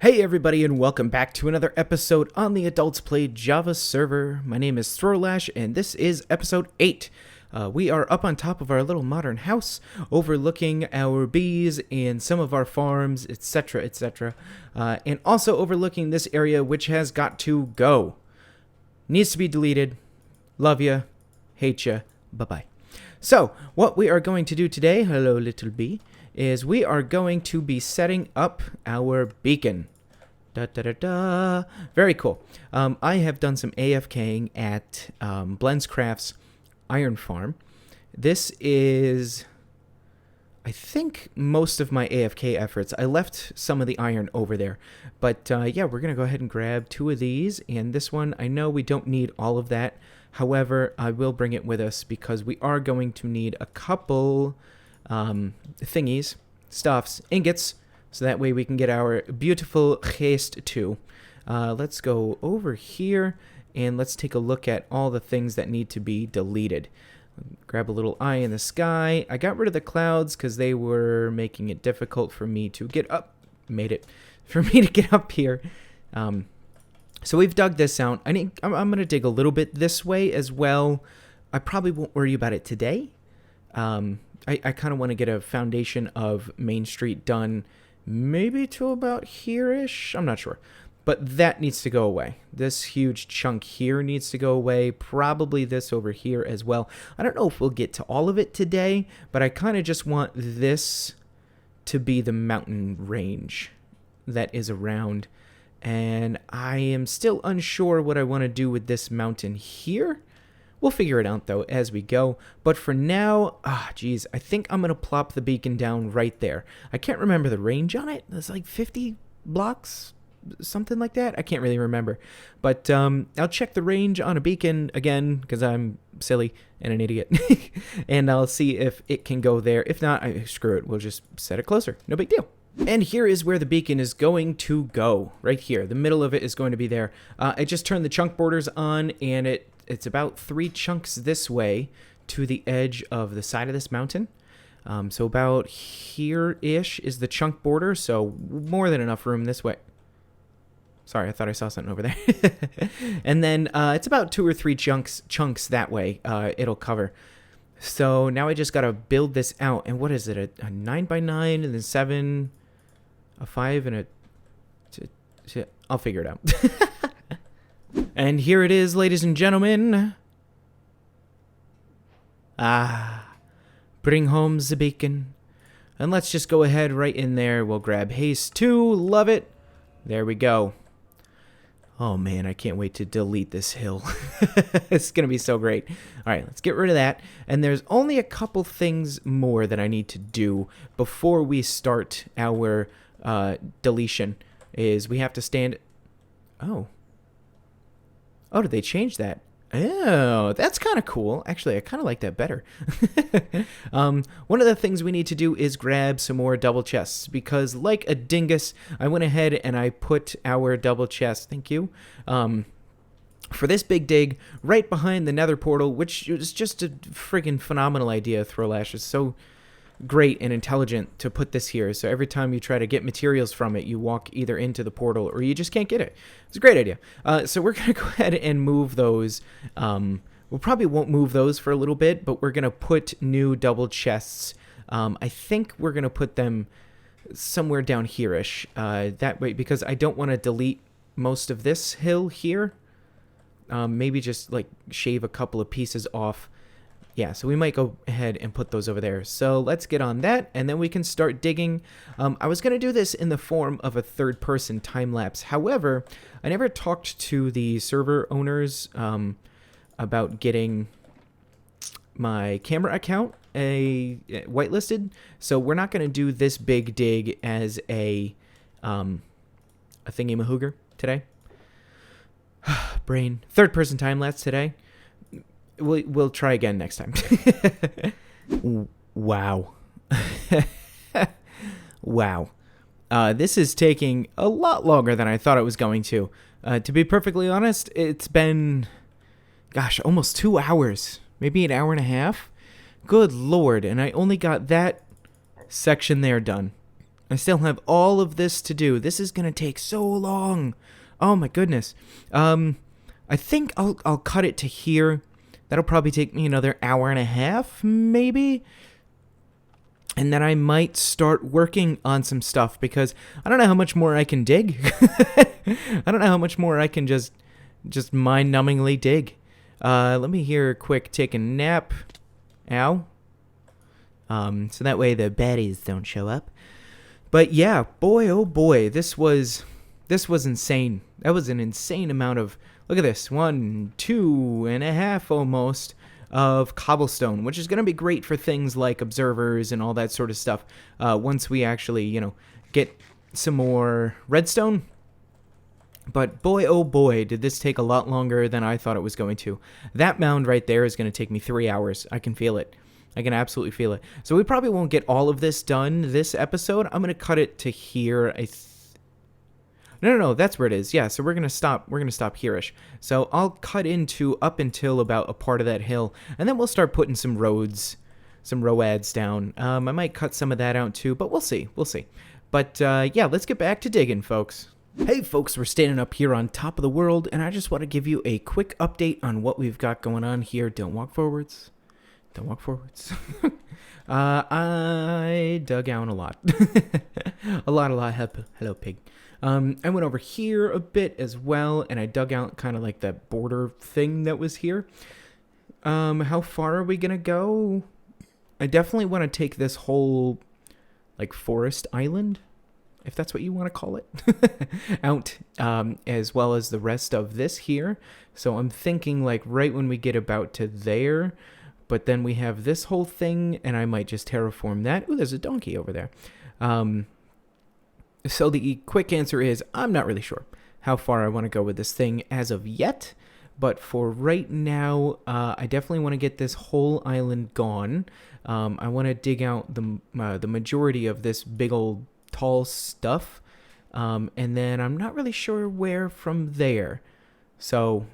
Hey everybody and welcome back to another episode on the Adults Play Java server. My name is Throwlash and this is episode 8. We are up on top of our little modern house, overlooking our bees and some of our farms, etc., etc. And also overlooking this area which has got to go. Needs to be deleted. Love ya. Hate ya. Bye-bye. So, what we are going to do today, hello little bee, is we are going to be setting up our beacon. Da, da, da, da. Very cool. I have done some AFKing at Blenscraft's iron farm. This is, I think, most of my AFK efforts. I left some of the iron over there. But yeah, we're going to go ahead and grab 2 of these. And this one, I know we don't need all of that. However, I will bring it with us because we are going to need a couple thingies, stuffs, ingots, so that way we can get our beautiful haste too. Let's go over here and let's take a look at all the things that need to be deleted. Grab a little eye in the sky. I got rid of the clouds because they were making it difficult for me to get up. For me to get up here. So we've dug this out. I'm going to dig a little bit this way as well. I probably won't worry about it today. I kind of want to get a foundation of Main Street done maybe to about here-ish. I'm not sure. But that needs to go away. This huge chunk here needs to go away. Probably this over here as well. I don't know if we'll get to all of it today, but I kind of just want this to be the mountain range that is around. And I am still unsure what I want to do with this mountain here. We'll figure it out, though, as we go. But for now, geez, I think I'm going to plop the beacon down right there. I can't remember the range on it. It's like 50 blocks, something like that. I can't really remember. But I'll check the range on a beacon again, because I'm silly and an idiot. And I'll see if it can go there. If not, screw it. We'll just set it closer. No big deal. And here is where the beacon is going to go. Right here. The middle of it is going to be there. I just turned the chunk borders on, and it's about 3 chunks this way to the edge of the side of this mountain. So about here-ish is the chunk border, so more than enough room this way. Sorry, I thought I saw something over there. And then it's about 2 or 3 chunks that way it'll cover. So now I just got to build this out. And what is it, a 9x9 and then 7, a 5 and a... I'll figure it out. And here it is, ladies and gentlemen. Bring home the beacon. And let's just go ahead right in there. We'll grab haste 2. Love it. There we go. Oh man, I can't wait to delete this hill. It's going to be so great. All right, let's get rid of that. And there's only a couple things more that I need to do before we start our deletion. Is we have to stand... Oh, did they change that? Oh, that's kind of cool. Actually, I kind of like that better. One of the things we need to do is grab some more double chests because like a dingus, I went ahead and I put our double chest, thank you, for this big dig right behind the nether portal, which is just a friggin' phenomenal idea, Throwlash. It's so great and intelligent to put this here. So every time you try to get materials from it, you walk either into the portal or you just can't get it. It's a great idea. So we're going to go ahead and move those. We probably won't move those for a little bit, but we're going to put new double chests. I think we're going to put them somewhere down here-ish. That way, because I don't want to delete most of this hill here. Maybe just like shave a couple of pieces off. Yeah, so we might go ahead and put those over there. So let's get on that, and then we can start digging. I was going to do this in the form of a third-person time-lapse. However, I never talked to the server owners about getting my camera account whitelisted. So we're not going to do this big dig as a thingy-mahooger today. Brain. Third-person time-lapse today. We'll try again next time. Wow. Wow. This is taking a lot longer than I thought it was going to. To be perfectly honest, it's been, gosh, almost 2 hours. Maybe an hour and a half. Good Lord. And I only got that section there done. I still have all of this to do. This is gonna take so long. Oh my goodness. I think I'll cut it to here. That'll probably take me another hour and a half, maybe. And then I might start working on some stuff because I don't know how much more I can dig. I don't know how much more I can just mind-numbingly dig. Let me here quick take a nap. Ow. So that way the baddies don't show up. But yeah, boy, oh boy, this was insane. That was an insane amount of, look at this, 1, 2.5 almost of cobblestone, which is going to be great for things like observers and all that sort of stuff. Once we actually, get some more redstone. But boy, oh boy, did this take a lot longer than I thought it was going to. That mound right there is going to take me 3 hours. I can feel it. I can absolutely feel it. So we probably won't get all of this done this episode. I'm going to cut it to here. No, that's where it is. Yeah, so we're going to stop here-ish. So I'll cut into up until about a part of that hill, and then we'll start putting some roads, some roads down. I might cut some of that out too, but we'll see. But yeah, let's get back to digging, folks. Hey folks, we're standing up here on top of the world, and I just want to give you a quick update on what we've got going on here. Don't walk forwards. Don't walk forwards. I dug out a lot. a lot. Hello, pig. I went over here a bit as well, and I dug out kind of like that border thing that was here. How far are we going to go? I definitely want to take this whole, like, forest island, if that's what you want to call it, out, as well as the rest of this here. So I'm thinking, like, right when we get about to there, but then we have this whole thing, and I might just terraform that. Ooh, there's a donkey over there. So the quick answer is I'm not really sure how far I want to go with this thing as of yet. But for right now, I definitely want to get this whole island gone. I want to dig out the majority of this big old tall stuff. And then I'm not really sure where from there. So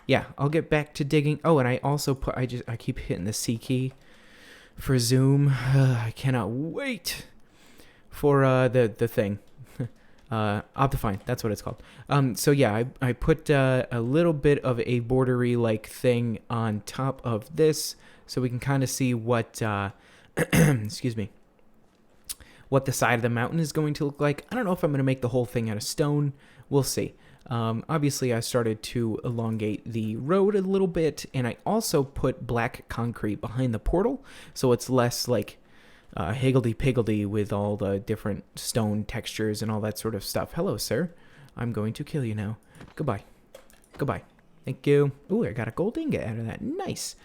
yeah, I'll get back to digging. Oh, and I also I keep hitting the C key for zoom. I cannot wait for the thing. Optifine, that's what it's called. So yeah, I put a little bit of a bordery like thing on top of this, so we can kind of see what excuse me, what the side of the mountain is going to look like. I don't know if I'm going to make the whole thing out of stone. We'll see. Obviously, I started to elongate the road a little bit, and I also put black concrete behind the portal, so it's less like higgledy-piggledy with all the different stone textures and all that sort of stuff. Hello, sir. I'm going to kill you now. Goodbye. Goodbye. Thank you. Ooh, I got a gold ingot out of that. Nice.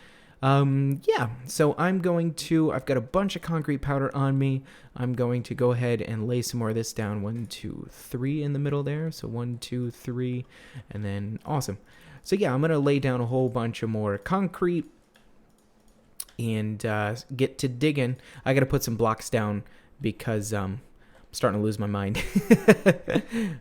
Yeah, so I've got a bunch of concrete powder on me. I'm going to go ahead and lay some more of this down. 1, 2, 3 in the middle there. So 1, 2, 3, and then awesome. So yeah, I'm going to lay down a whole bunch of more concrete and get to digging. I got to put some blocks down because I'm starting to lose my mind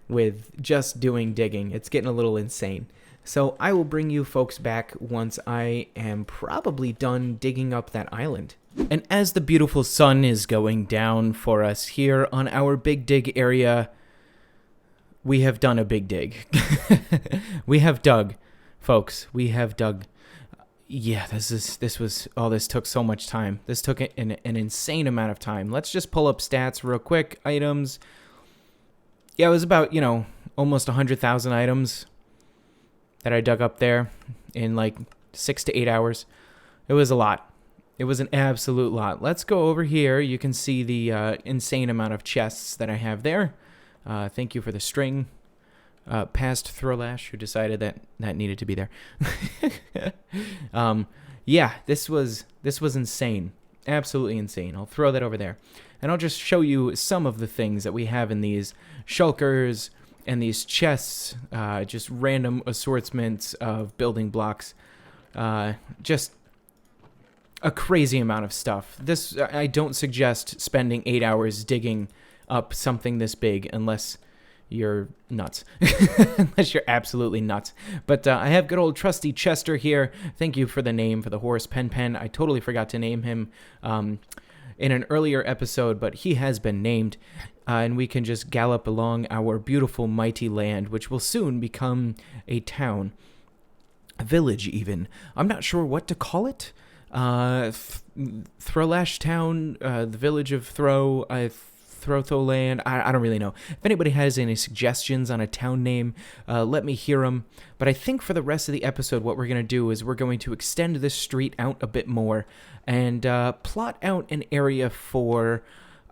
with just doing digging. It's getting a little insane. So I will bring you folks back once I am probably done digging up that island. And as the beautiful sun is going down for us here on our big dig area, we have done a big dig. We have dug, folks. We have dug. Yeah, this took so much time. This took an insane amount of time. Let's just pull up stats real quick. Items. Yeah, it was about, almost 100,000 items that I dug up there in like 6 to 8 hours. It was a lot. It was an absolute lot. Let's go over here. You can see the insane amount of chests that I have there. Thank you for the string. Past Throwlash, who decided that needed to be there. Yeah, this was insane. Absolutely insane. I'll throw that over there. And I'll just show you some of the things that we have in these shulkers and these chests, just random assortments of building blocks. Just a crazy amount of stuff. I don't suggest spending 8 hours digging up something this big unless you're nuts. Unless you're absolutely nuts. But I have good old trusty Chester here. Thank you for the name for the horse, Pen. I totally forgot to name him. in an earlier episode, but he has been named. And we can just gallop along our beautiful, mighty land, which will soon become a town. A village, even. I'm not sure what to call it. Throlash Town, the village of Throtholand. I don't really know. If anybody has any suggestions on a town name, let me hear them. But I think for the rest of the episode, what we're going to do is we're going to extend this street out a bit more and plot out an area for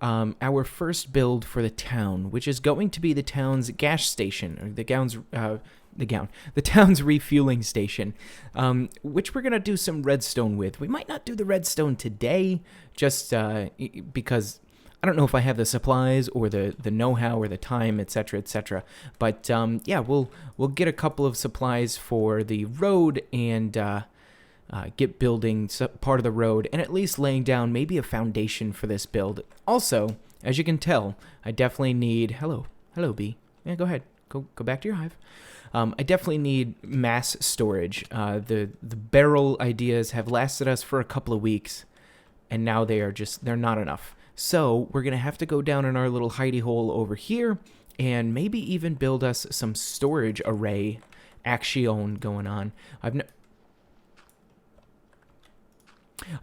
our first build for the town, which is going to be the town's gas station, or the town's refueling station, which we're going to do some redstone with. We might not do the redstone today, just because I don't know if I have the supplies or the know-how or the time, etc., etc. But yeah, we'll get a couple of supplies for the road and get building part of the road and at least laying down maybe a foundation for this build. Also, as you can tell, I definitely need... Hello, bee. Yeah, go ahead. Go back to your hive. I definitely need mass storage. The barrel ideas have lasted us for a couple of weeks, and now they're not enough. So we're going to have to go down in our little hidey hole over here and maybe even build us some storage array action going on. I've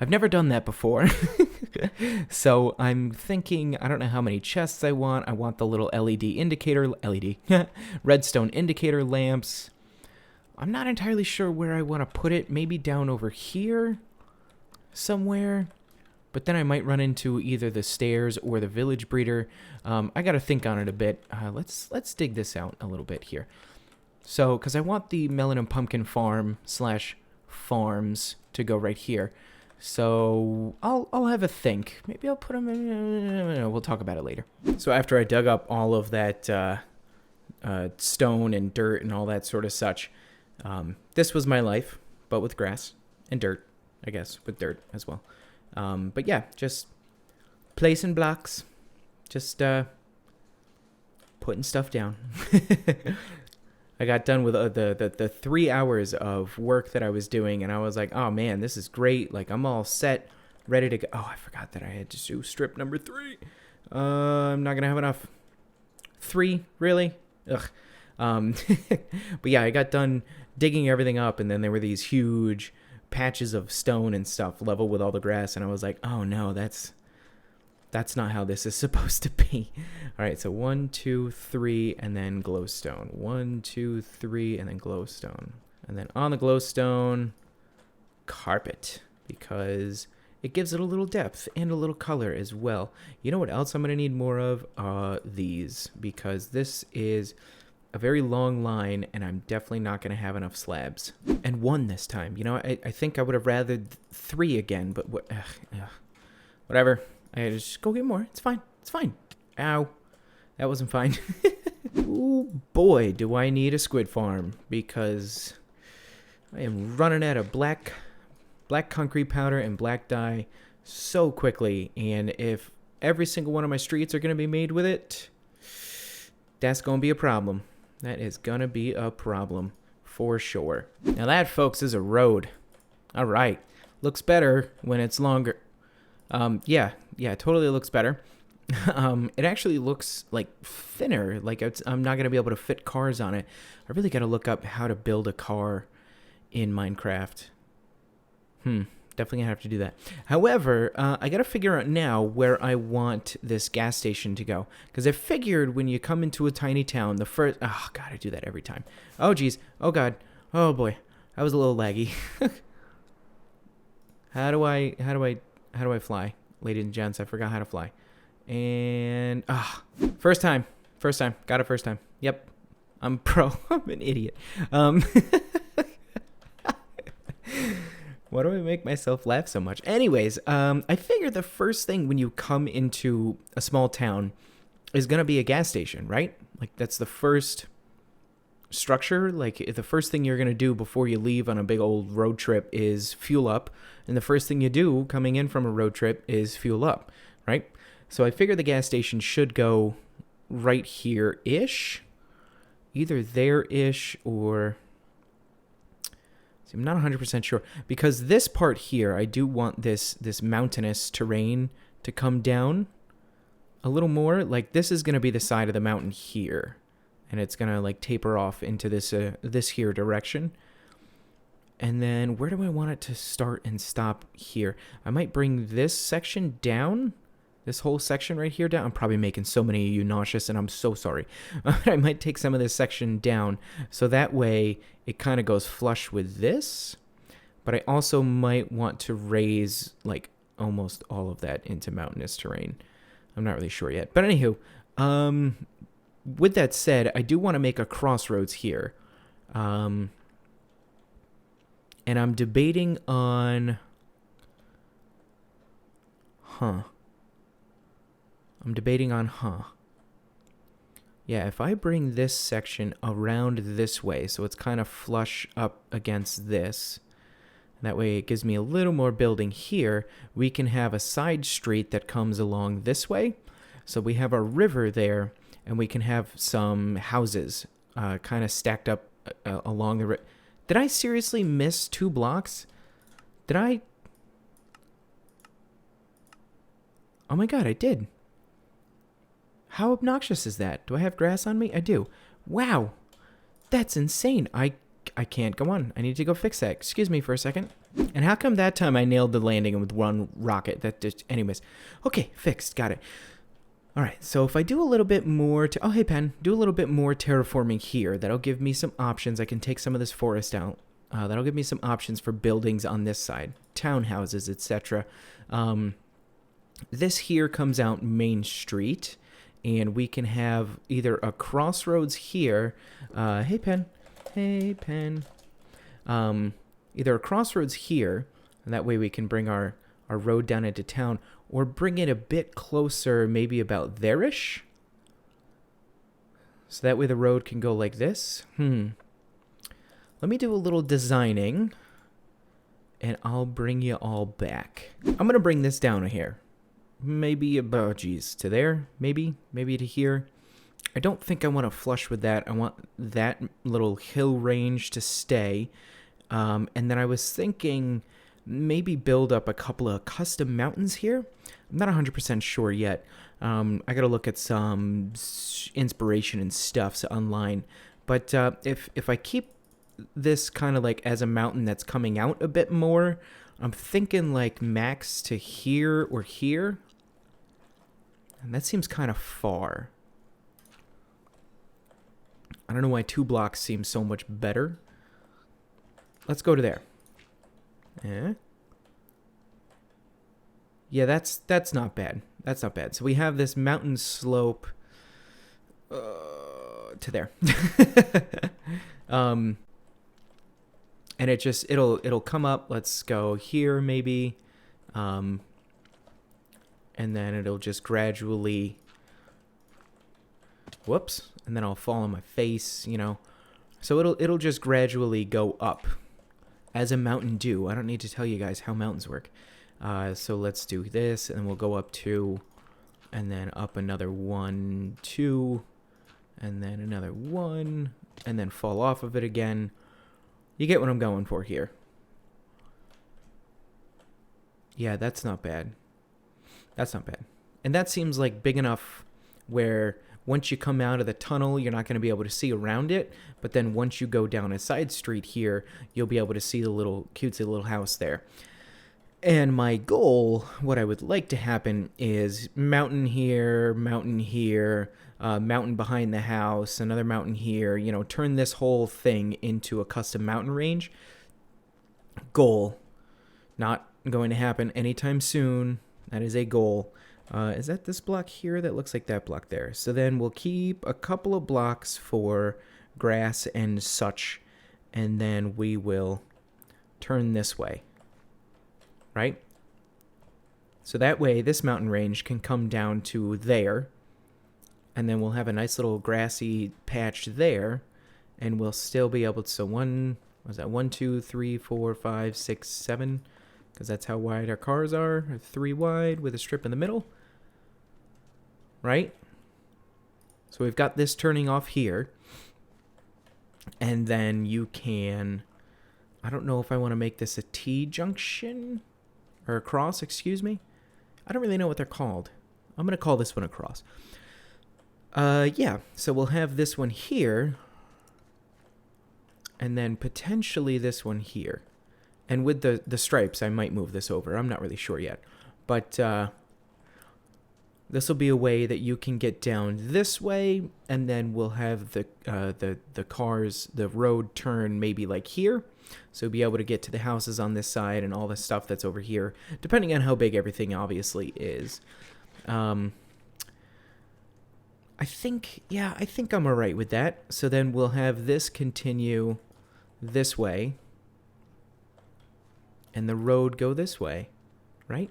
never done that before. So I'm thinking, I don't know how many chests I want. I want the little redstone indicator lamps. I'm not entirely sure where I want to put it. Maybe down over here somewhere. But then I might run into either the stairs or the village breeder. I got to think on it a bit. Let's dig this out a little bit here. So, because I want the melon and pumpkin farms to go right here. So I'll have a think. Maybe I'll put them in. We'll talk about it later. So after I dug up all of that stone and dirt and all that sort of such, this was my life, but with grass and dirt, I guess, with dirt as well. But yeah, just placing blocks, just putting stuff down. I got done with the 3 hours of work that I was doing, and I was like, oh man, this is great. Like, I'm all set, ready to go. Oh, I forgot that I had to do strip number 3. I'm not going to have enough. 3? Really? Ugh. But yeah, I got done digging everything up, and then there were these huge patches of stone and stuff level with all the grass, and I was like, oh no, that's not how this is supposed to be. All right, so 1, 2, 3, and then glowstone. 1, 2, 3, and then glowstone. And then on the glowstone, carpet, because it gives it a little depth and a little color as well. You know what else I'm going to need more of? These, because this is a very long line, and I'm definitely not going to have enough slabs. And 1 this time. You know, I think I would have rather 3 again, but whatever. I just go get more. It's fine. It's fine. Ow. That wasn't fine. Ooh, boy, do I need a squid farm, because I am running out of black concrete powder and black dye so quickly, and if every single one of my streets are going to be made with it, that's going to be a problem. That is going to be a problem for sure. Now that, folks, is a road. All right. Looks better when it's longer. Yeah, it totally looks better. It actually looks like thinner. Like I'm not going to be able to fit cars on it. I really got to look up how to build a car in Minecraft. Definitely gonna have to do that. However, I got to figure out now where I want this gas station to go. Because I figured when you come into a tiny town, the first... Oh, God, I do that every time. Oh, geez. Oh, God. Oh, boy. That was a little laggy. How do I fly? Ladies and gents, I forgot how to fly. And... First time. Got it first time. Yep. I'm pro. I'm an idiot. Why do I make myself laugh so much? Anyways, I figure the first thing when you come into a small town is going to be a gas station, right? Like, that's the first structure. Like, the first thing you're going to do before you leave on a big old road trip is fuel up. And the first thing you do coming in from a road trip is fuel up, right? So I figure the gas station should go right here-ish. Either there-ish or... I'm not 100% sure, because this part here, I do want this mountainous terrain to come down a little more. Like this is going to be the side of the mountain here, and it's going to like taper off into this here direction. And then where do I want it to start and stop here? I might bring this section down, this whole section right here down. I'm probably making so many of you nauseous, and I'm so sorry. I might take some of this section down, so that way it kind of goes flush with this. But I also might want to raise like almost all of that into mountainous terrain. I'm not really sure yet. But anywho, with that said, I do want to make a crossroads here. And I'm debating on... Yeah, if I bring this section around this way, so it's kind of flush up against this, that way it gives me a little more building here, we can have a side street that comes along this way. So we have our river there, and we can have some houses kind of stacked up along the river. Did I seriously miss 2 blocks? Did I? Oh my god, I did. How obnoxious is that? Do I have grass on me? I do. Wow. That's insane. I can't go on. I need to go fix that. Excuse me for a second. And how come that time I nailed the landing with 1 rocket? That just, anyways. Okay, fixed. Got it. All right, so if I do a little bit more oh, hey, Pen. Do a little bit more terraforming here. That'll give me some options. I can take some of this forest out. That'll give me some options for buildings on this side. Townhouses, etc. This here comes out Main Street. And we can have either a crossroads here. Hey, Pen. Hey, Pen. Either a crossroads here, and that way we can bring our road down into town, or bring it a bit closer, maybe about there-ish. So that way the road can go like this. Let me do a little designing, and I'll bring you all back. I'm going to bring this down here. Maybe about, to there, maybe to here. I don't think I want to flush with that. I want that little hill range to stay. And then I was thinking maybe build up a couple of custom mountains here. I'm not 100% sure yet. I got to look at some inspiration and stuff online. But if I keep this kind of like as a mountain that's coming out a bit more, I'm thinking like max to here or here. And that seems kind of far. I don't know why 2 blocks seems so much better. Let's go to there. Yeah, that's not bad. That's not bad. So we have this mountain slope to there. And it'll come up. Let's go here maybe. And then it'll just gradually, whoops, and then I'll fall on my face, you know. So it'll just gradually go up, as a mountain do. I don't need to tell you guys how mountains work. So let's do this, and we'll go up 2, and then up another 1, 2, and then another 1, and then fall off of it again. You get what I'm going for here. Yeah, that's not bad. That's not bad. And that seems like big enough where once you come out of the tunnel, you're not going to be able to see around it. But then once you go down a side street here, you'll be able to see the little cutesy little house there. And my goal, what I would like to happen is mountain here, mountain behind the house, another mountain here, you know, turn this whole thing into a custom mountain range. Goal. Not going to happen anytime soon. That is a goal. Is that this block here? That looks like that block there. So then we'll keep a couple of blocks for grass and such. And then we will turn this way. Right? So that way this mountain range can come down to there. And then we'll have a nice little grassy patch there. And we'll still be able to... So 1, was that 1, 2, 3, 4, 5, 6, 7... Because that's how wide our cars are. 3 wide with a strip in the middle. Right? So we've got this turning off here. And then you can... I don't know if I want to make this a T-junction. Or a cross, excuse me. I don't really know what they're called. I'm going to call this one a cross. Yeah, so we'll have this one here, and then potentially this one here. And with the stripes, I might move this over. I'm not really sure yet. But this will be a way that you can get down this way, and then we'll have the cars, the road turn maybe like here. So be able to get to the houses on this side and all the stuff that's over here, depending on how big everything obviously is. I think I'm all right with that. So then we'll have this continue this way, and the road go this way, right?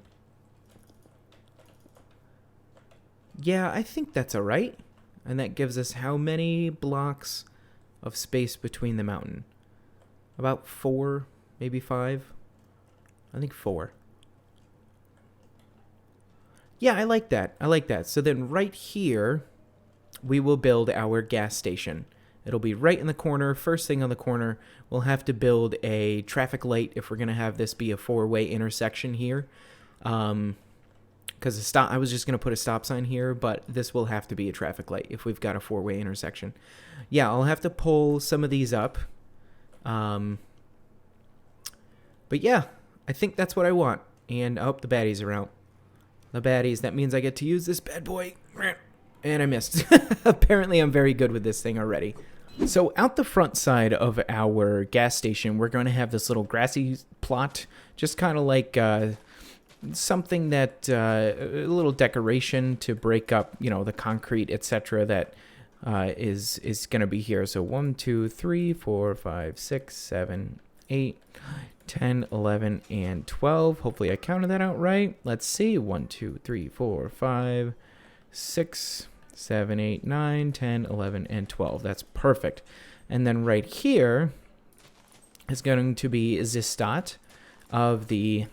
Yeah, I think that's all right. And that gives us how many blocks of space between the mountain? About 4, maybe 5? I think 4. Yeah, I like that. I like that. So then right here, we will build our gas station. It'll be right in the corner, first thing on the corner. We'll have to build a traffic light if we're going to have this be a 4-way intersection here. Because I was just going to put a stop sign here, but this will have to be a traffic light if we've got a 4-way intersection. Yeah, I'll have to pull some of these up. But yeah, I think that's what I want. And I hope the baddies are out. The baddies, that means I get to use this bad boy. And I missed. Apparently I'm very good with this thing already. So out the front side of our gas station, we're going to have this little grassy plot. Just kind of like something that, a little decoration to break up, the concrete, etc. that is going to be here. So 1, 2, 3, 4, 5, 6, 7, 8, 10, 11, and 12. Hopefully I counted that out right. Let's see. 1, 2, 3, 4, 5, 6, 7, 8, 9, 10, 11, and 12. That's perfect. And then right here is going to be this dot of the,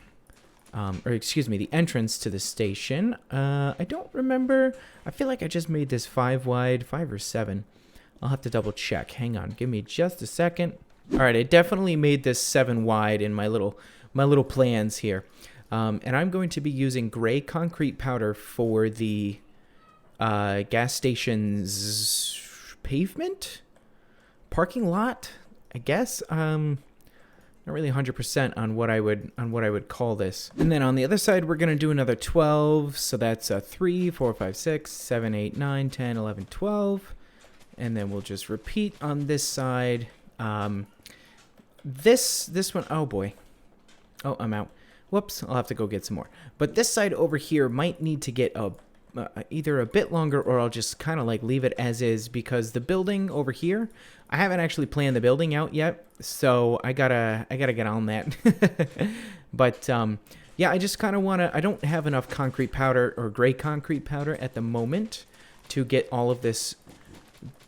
the entrance to the station. I don't remember. I feel like I just made this 5 wide, 5 or 7. I'll have to double check. Hang on. Give me just a second. All right, I definitely made this 7 wide in my little plans here. And I'm going to be using gray concrete powder for the gas station's pavement? Parking lot, I guess. Not really 100% on what I would call this. And then on the other side, we're going to do another 12. So that's 3, 4, 5, 6, 7, 8, 9, 10, 11, 12. And then we'll just repeat on this side. This one, oh boy. Oh, I'm out. Whoops, I'll have to go get some more. But this side over here might need to get either a bit longer, or I'll just kind of like leave it as is, because the building over here, I haven't actually planned the building out yet, so I gotta get on that. But yeah, I just kind of I don't have enough concrete powder or gray concrete powder at the moment to get all of this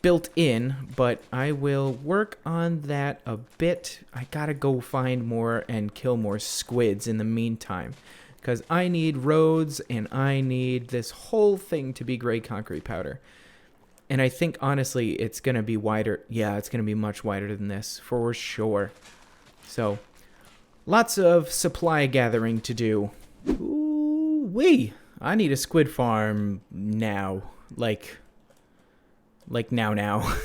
built in, but I will work on that a bit. I gotta go find more and kill more squids in the meantime, because I need roads and I need this whole thing to be gray concrete powder. And I think honestly it's gonna be wider. Yeah, it's gonna be much wider than this for sure. So lots of supply gathering to do. Ooh wee! I need a squid farm now. Like now.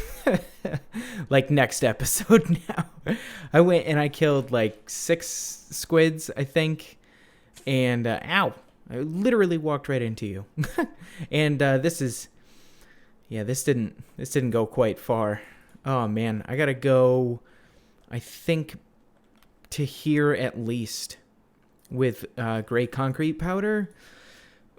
Like next episode now. I went and I killed like 6 squids, I think. And, ow. I literally walked right into you. And, this didn't go quite far. Oh, man. I gotta go, I think, to here at least with, gray concrete powder.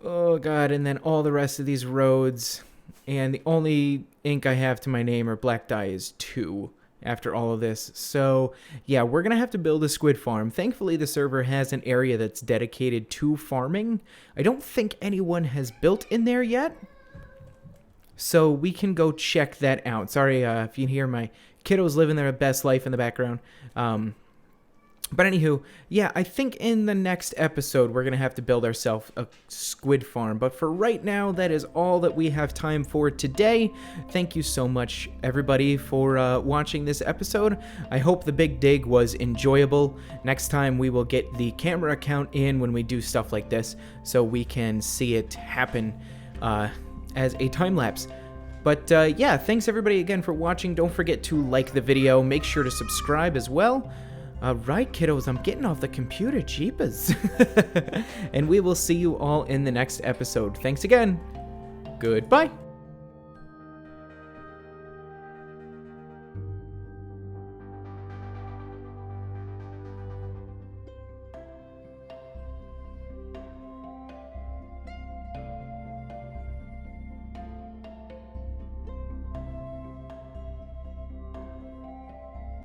Oh, God. And then all the rest of these roads. And the only ink I have to my name or black dye is 2 after all of this. So, yeah, we're going to have to build a squid farm. Thankfully, the server has an area that's dedicated to farming. I don't think anyone has built in there yet. So we can go check that out. Sorry if you hear my kiddos living their best life in the background. But anywho, yeah, I think in the next episode we're going to have to build ourselves a squid farm. But for right now, that is all that we have time for today. Thank you so much, everybody, for watching this episode. I hope the Big Dig was enjoyable. Next time we will get the camera account in when we do stuff like this, so we can see it happen as a time-lapse. But yeah, thanks everybody again for watching. Don't forget to like the video. Make sure to subscribe as well. Right, kiddos, I'm getting off the computer, jeepers. And we will see you all in the next episode. Thanks again. Goodbye.